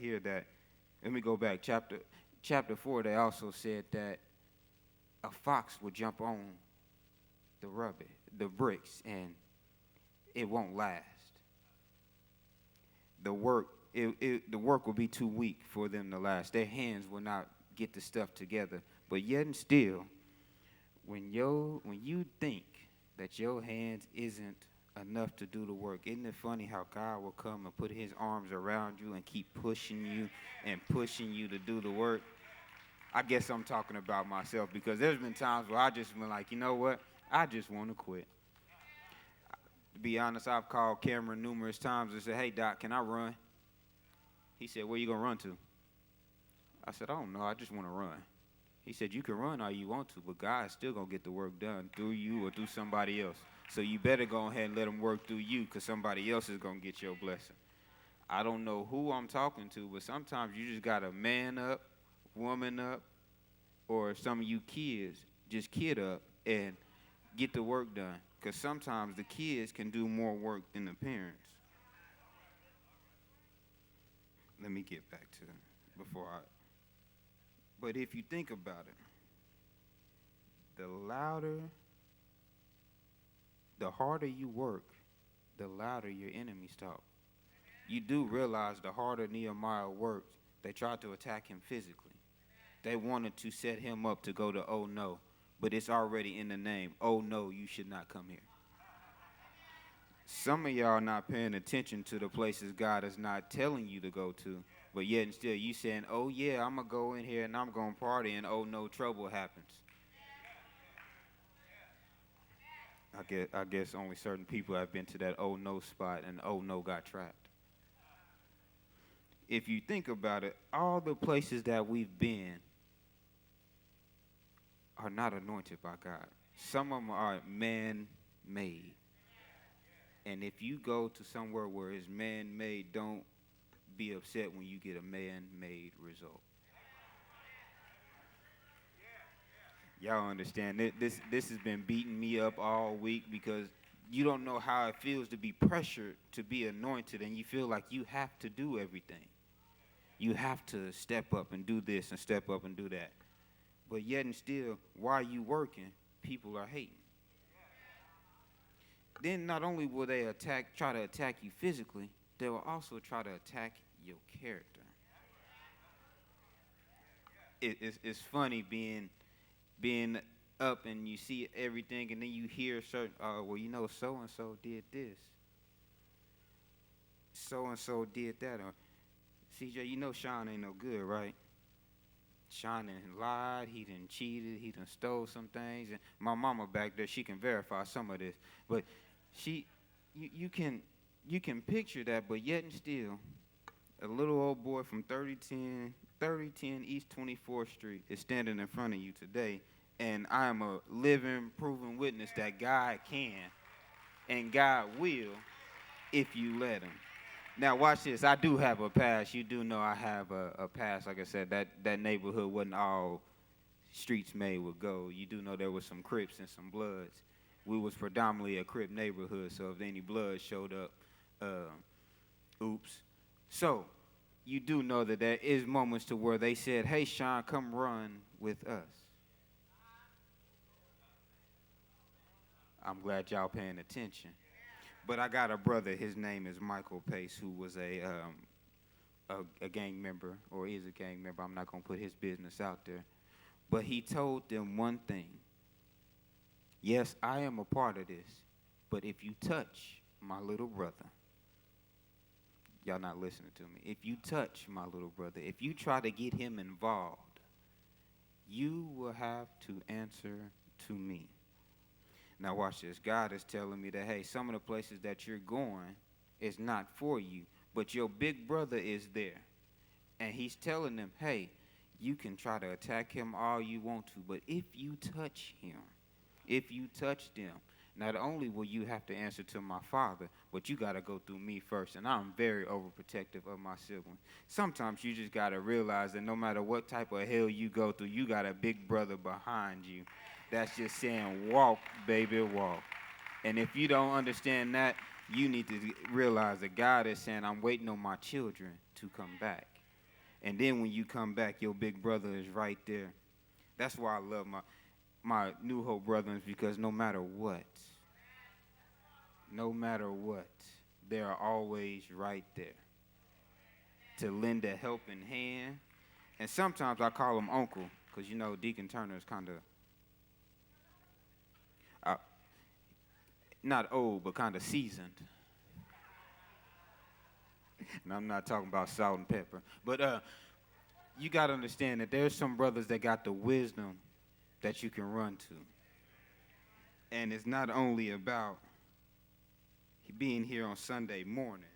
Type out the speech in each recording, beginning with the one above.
here that, let me go back. Chapter 4, they also said that a fox would jump on the rubber, the bricks, and it won't last. The work will be too weak for them to last. Their hands will not get the stuff together. But yet and still, when you think that your hands isn't enough to do the work, isn't it funny how God will come and put his arms around you and keep pushing you to do the work? I guess I'm talking about myself, because there's been times where I just been like, you know what? I just want to quit. To be honest, I've called Cameron numerous times and said, hey, Doc, can I run? He said, where you going to run to? I said, I don't know. I just want to run. He said, you can run all you want to, but God's still going to get the work done through you or through somebody else. So you better go ahead and let him work through you, because somebody else is going to get your blessing. I don't know who I'm talking to, but sometimes you just got to man up, woman up, or some of you kids, just kid up and get the work done. Because sometimes the kids can do more work than the parents. Let me get back to it before I. But if you think about it, the harder you work, the louder your enemies talk. You do realize the harder Nehemiah worked, they tried to attack him physically. They wanted to set him up to go to oh no, but it's already in the name. Oh no, you should not come here. Some of y'all not paying attention to the places God is not telling you to go to, but yet and still you saying, oh yeah, I'm going to go in here and I'm going to party, and oh no, trouble happens. I guess only certain people have been to that oh no spot, and oh no got trapped. If you think about it, all the places that we've been are not anointed by God. Some of them are man-made. And if you go to somewhere where it's man-made, don't be upset when you get a man-made result. Y'all understand? This has been beating me up all week, because you don't know how it feels to be pressured to be anointed, and you feel like you have to do everything. You have to step up and do this and step up and do that. But yet and still, while you working, people are hating. Then not only will they try to attack you physically, they will also try to attack your character. It's funny being up and you see everything, and then you hear certain, well, you know, so-and-so did this. So-and-so did that. Or, CJ, you know Shawn ain't no good, right? Shawn done lied, he done cheated, he done stole some things. And my mama back there, she can verify some of this. But you can picture that, but yet and still, a little old boy from 3010 East 24th Street is standing in front of you today, and I am a living, proven witness that God can and God will if you let him. Now watch this. I do have a past. You do know I have a past. Like I said, that neighborhood wasn't all streets made with gold. You do know there was some Crips and some Bloods. We was predominantly a Crip neighborhood, so if any blood showed up, oops. So you do know that there is moments to where they said, hey, Shawn, come run with us. I'm glad y'all paying attention. But I got a brother, his name is Michael Pace, who was a gang member, or is a gang member. I'm not going to put his business out there. But he told them one thing. Yes, I am a part of this, but if you touch my little brother, y'all not listening to me. If you touch my little brother, if you try to get him involved, you will have to answer to me. Now watch this. God is telling me that, hey, some of the places that you're going is not for you, but your big brother is there. And he's telling them, hey, you can try to attack him all you want to, but if you touch him, if you touch them, not only will you have to answer to my father, but you got to go through me first. And I'm very overprotective of my siblings. Sometimes you just got to realize that no matter what type of hell you go through, you got a big brother behind you. That's just saying, walk, baby, walk. And if you don't understand that, you need to realize that God is saying, I'm waiting on my children to come back. And then when you come back, your big brother is right there. That's why I love my New Hope brethren, because no matter what, they are always right there to lend a helping hand. And sometimes I call him uncle, because you know Deacon Turner is kind of not old, but kind of seasoned. And I'm not talking about salt and pepper. But you got to understand that there's some brothers that got the wisdom that you can run to. And it's not only about being here on Sunday morning.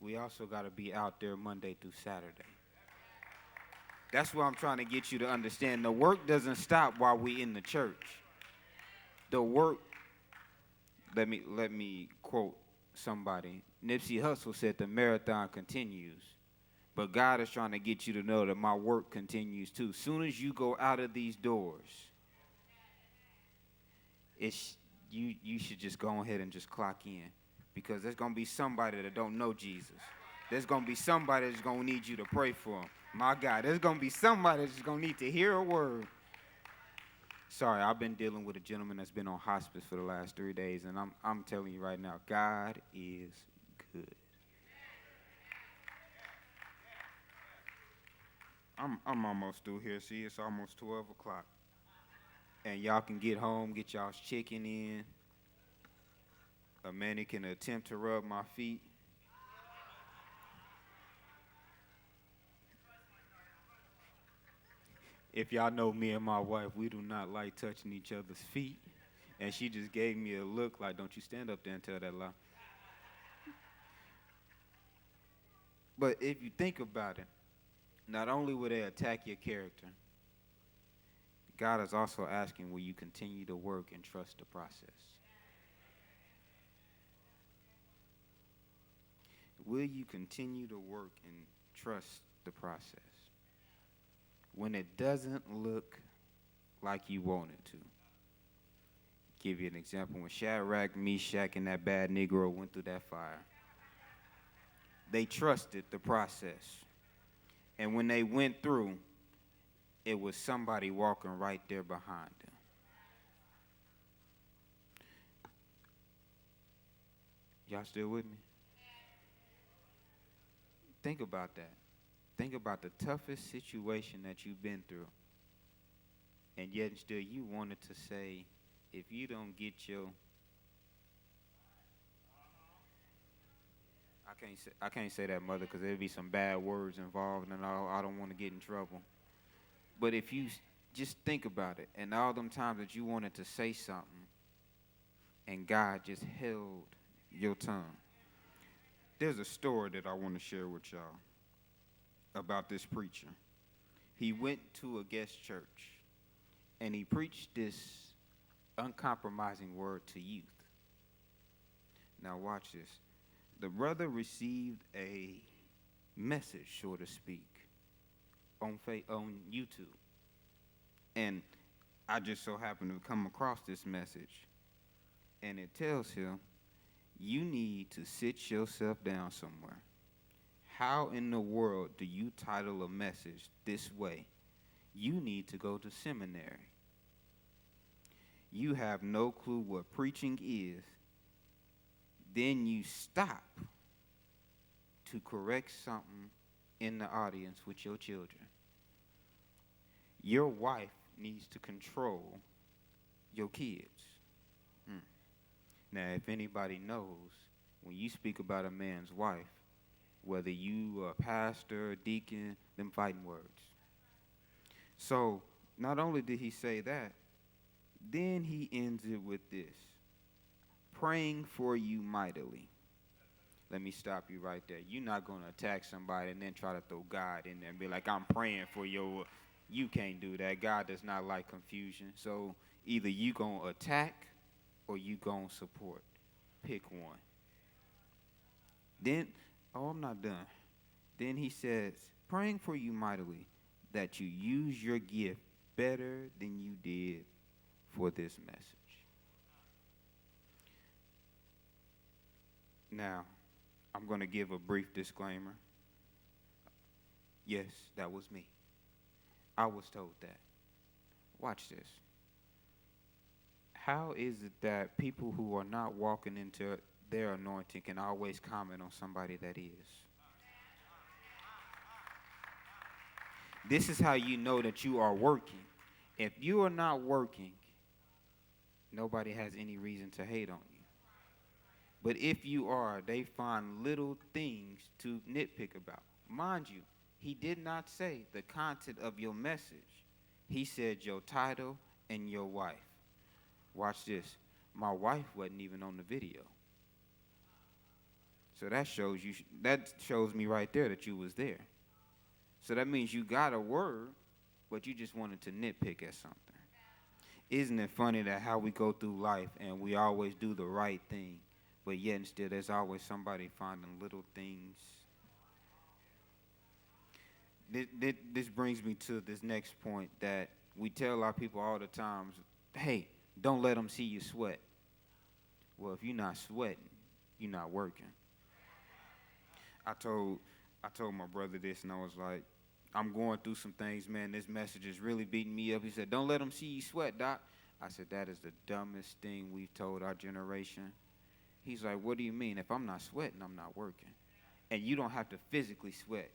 We also got to be out there Monday through Saturday. That's what I'm trying to get you to understand. The work doesn't stop while we in the church. The work, let me quote somebody. Nipsey Hussle said the marathon continues. But God is trying to get you to know that my work continues too. Soon as you go out of these doors, you should just go ahead and just clock in. Because there's going to be somebody that don't know Jesus. There's going to be somebody that's going to need you to pray for them. My God, there's going to be somebody that's going to need to hear a word. Sorry, I've been dealing with a gentleman that's been on hospice for the last 3 days, and I'm telling you right now, God is good. I'm almost through here. See, it's almost 12 o'clock. And y'all can get home, get y'all's chicken in. A man can attempt to rub my feet. If y'all know me and my wife, we do not like touching each other's feet. And she just gave me a look like, don't you stand up there and tell that lie. But if you think about it, not only will they attack your character, God is also asking, will you continue to work and trust the process? Will you continue to work and trust the process when it doesn't look like you want it to? Give you an example. When Shadrach, Meshach, and that bad Negro went through that fire, they trusted the process. And when they went through, it was somebody walking right there behind them. Y'all still with me? Think about that. Think about the toughest situation that you've been through. And yet still you wanted to say, if you don't get your... I can't say that, mother, because there'd be some bad words involved, and I don't want to get in trouble. But if you just think about it, and all them times that you wanted to say something, and God just held your tongue. There's a story that I want to share with y'all about this preacher. He went to a guest church, and he preached this uncompromising word to youth. Now watch this. The brother received a message, so to speak, on YouTube. And I just so happened to come across this message. And it tells him, you need to sit yourself down somewhere. How in the world do you title a message this way? You need to go to seminary. You have no clue what preaching is. Then you stop to correct something in the audience with your children. Your wife needs to control your kids. Now, if anybody knows, when you speak about a man's wife, whether you are a pastor or deacon, them fighting words. So, not only did he say that, then he ends it with this. Praying for you mightily. Let me stop you right there. You're not going to attack somebody and then try to throw God in there and be like, I'm praying for you. You can't do that. God does not like confusion. So either you going to attack or you going to support. Pick one. Then, I'm not done. Then he says, praying for you mightily that you use your gift better than you did for this message. Now, I'm going to give a brief disclaimer. Yes, that was me. I was told that. Watch this. How is it that people who are not walking into their anointing can always comment on somebody that is? This is how you know that you are working. If you are not working, nobody has any reason to hate on you. But if you are, they find little things to nitpick about. Mind you, he did not say the content of your message. He said your title and your wife. Watch this. My wife wasn't even on the video. So that shows me right there that you was there. So that means you got a word, but you just wanted to nitpick at something. Isn't it funny that how we go through life and we always do the right thing, but yet and still there's always somebody finding little things. This brings me to this next point that we tell our people all the time, hey, don't let them see you sweat. Well, if you're not sweating, you're not working. I told my brother this, and I was like, I'm going through some things, man. This message is really beating me up. He said, don't let them see you sweat, Doc. I said, that is the dumbest thing we've told our generation. He's like, what do you mean? If I'm not sweating, I'm not working. And you don't have to physically sweat.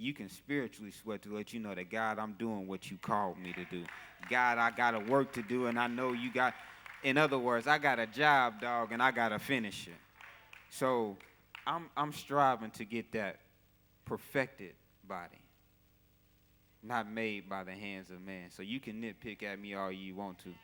You can spiritually sweat to let you know that, God, I'm doing what you called me to do. God, I got a work to do, and I know you got, in other words, I got a job, dog, and I got to finish it. So I'm striving to get that perfected body, not made by the hands of man. So you can nitpick at me all you want to.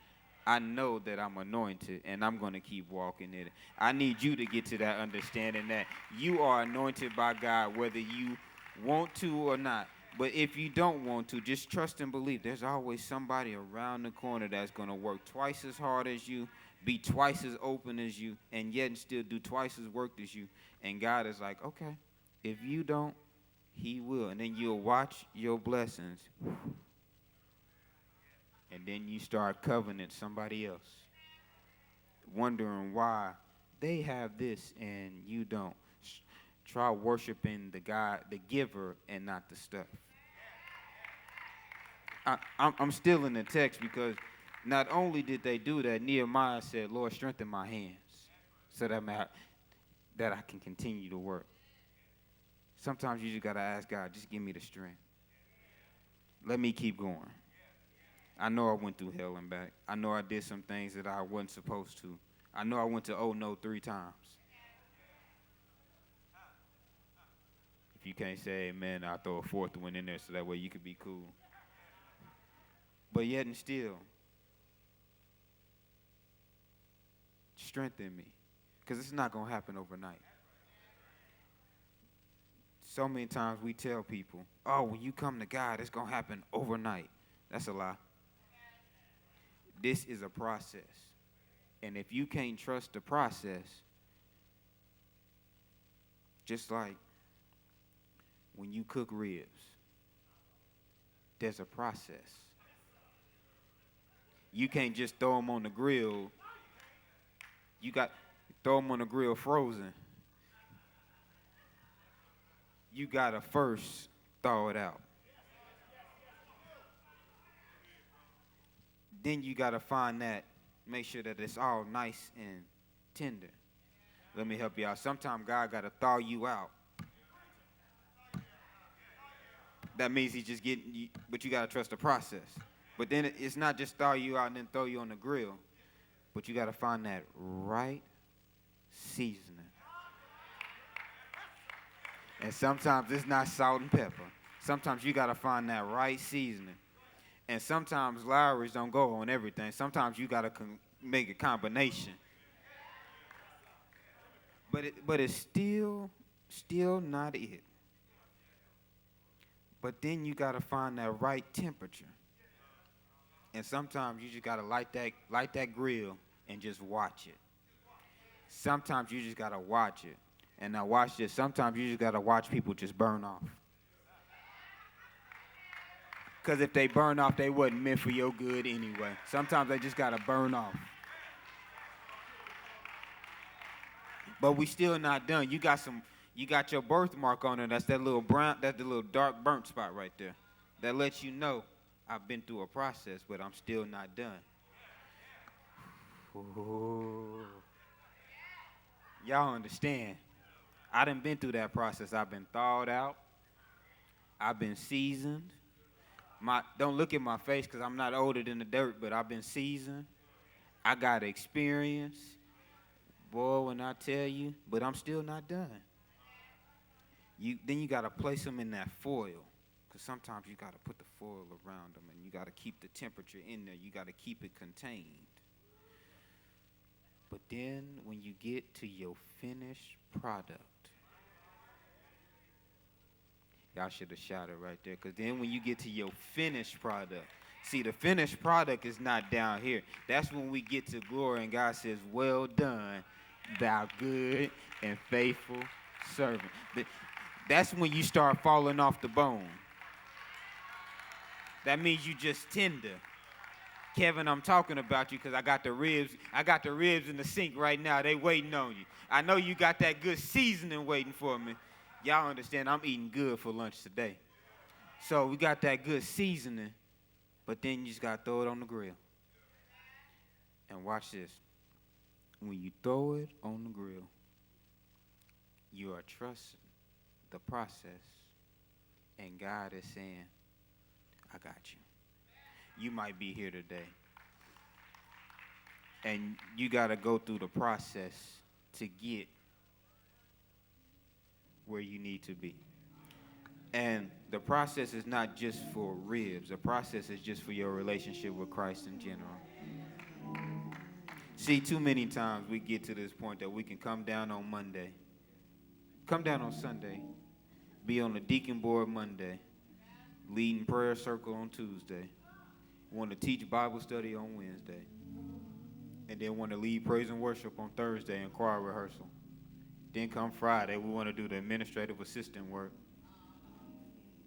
I know that I'm anointed, and I'm going to keep walking in it. I need you to get to that understanding that you are anointed by God, whether you want to or not. But if you don't want to, just trust and believe. There's always somebody around the corner that's going to work twice as hard as you, be twice as open as you, and yet and still do twice as work as you. And God is like, okay, if you don't, he will. And then you'll watch your blessings. And then you start covenant somebody else, wondering why they have this and you don't. Try worshiping the God, the giver, and not the stuff. I'm still in the text because not only did they do that, Nehemiah said, Lord, strengthen my hands so that I can continue to work. Sometimes you just got to ask God, just give me the strength. Let me keep going. I know I went through hell and back. I know I did some things that I wasn't supposed to. I know I went to oh no 3 times. If you can't say amen, I'll throw a 4th one in there so that way you could be cool. But yet and still, strengthen me, because it's not going to happen overnight. So many times we tell people, oh, when you come to God, it's going to happen overnight. That's a lie. This is a process. And if you can't trust the process, just like when you cook ribs, there's a process. You can't just throw them on the grill. You got throw them on the grill frozen. You got to first thaw it out. Then you got to find that, make sure that it's all nice and tender. Let me help you out. Sometimes God got to thaw you out. That means he's just getting you, but you got to trust the process. But then it's not just thaw you out and then throw you on the grill, but you got to find that right seasoning. And sometimes it's not salt and pepper. Sometimes you got to find that right seasoning. And sometimes Lowry's don't go on everything. Sometimes you got to make a combination. But it's still not it. But then you got to find that right temperature. And sometimes you just got to light that grill and just watch it. Sometimes you just got to watch it. And now watch this. Sometimes you just got to watch people just burn off. Because if they burn off, they wasn't meant for your good anyway. Sometimes they just got to burn off. But we still not done. You got You got your birthmark on it. That's that little brown, that's the little dark burnt spot right there. That lets you know I've been through a process, but I'm still not done. Ooh. Y'all understand. I done been through that process. I've been thawed out. I've been seasoned. Don't look at my face because I'm not older than the dirt, but I've been seasoned. I got experience. Boy, when I tell you, but I'm still not done. Then you got to place them in that foil, because sometimes you got to put the foil around them, and you got to keep the temperature in there. You got to keep it contained. But then when you get to your finished product, y'all should have shouted right there, because then when you get to your finished product, see, the finished product is not down here. That's when we get to glory, and God says, well done, thou good and faithful servant. That's when you start falling off the bone. That means you just tender. Kevin, I'm talking about you because I got the ribs in the sink right now. They waiting on you. I know you got that good seasoning waiting for me. Y'all understand I'm eating good for lunch today. So we got that good seasoning, but then you just got to throw it on the grill. And watch this. When you throw it on the grill, you are trusting the process, and God is saying, I got you. You might be here today, and you got to go through the process to get where you need to be. And the process is not just for ribs. The process is just for your relationship with Christ in general. See, too many times we get to this point that we can come down on Monday, come down on Sunday, be on the deacon board Monday, leading prayer circle on Tuesday, want to teach Bible study on Wednesday, and then want to lead praise and worship on Thursday and choir rehearsal. Then come Friday, we want to do the administrative assistant work.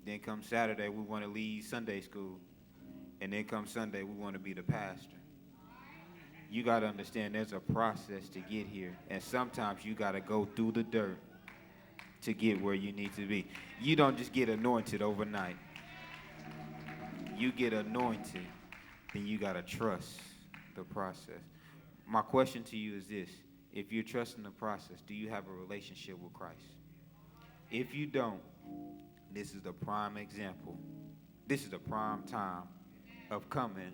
Then come Saturday, we want to lead Sunday school. And then come Sunday, we want to be the pastor. You got to understand there's a process to get here, and sometimes you got to go through the dirt to get where you need to be. You don't just get anointed overnight. You get anointed, then you got to trust the process. My question to you is this. If you're trusting the process, do you have a relationship with Christ? If you don't, this is the prime example. This is the prime time of coming,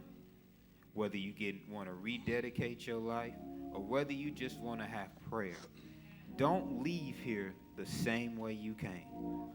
whether you want to rededicate your life or whether you just want to have prayer. Don't leave here the same way you came.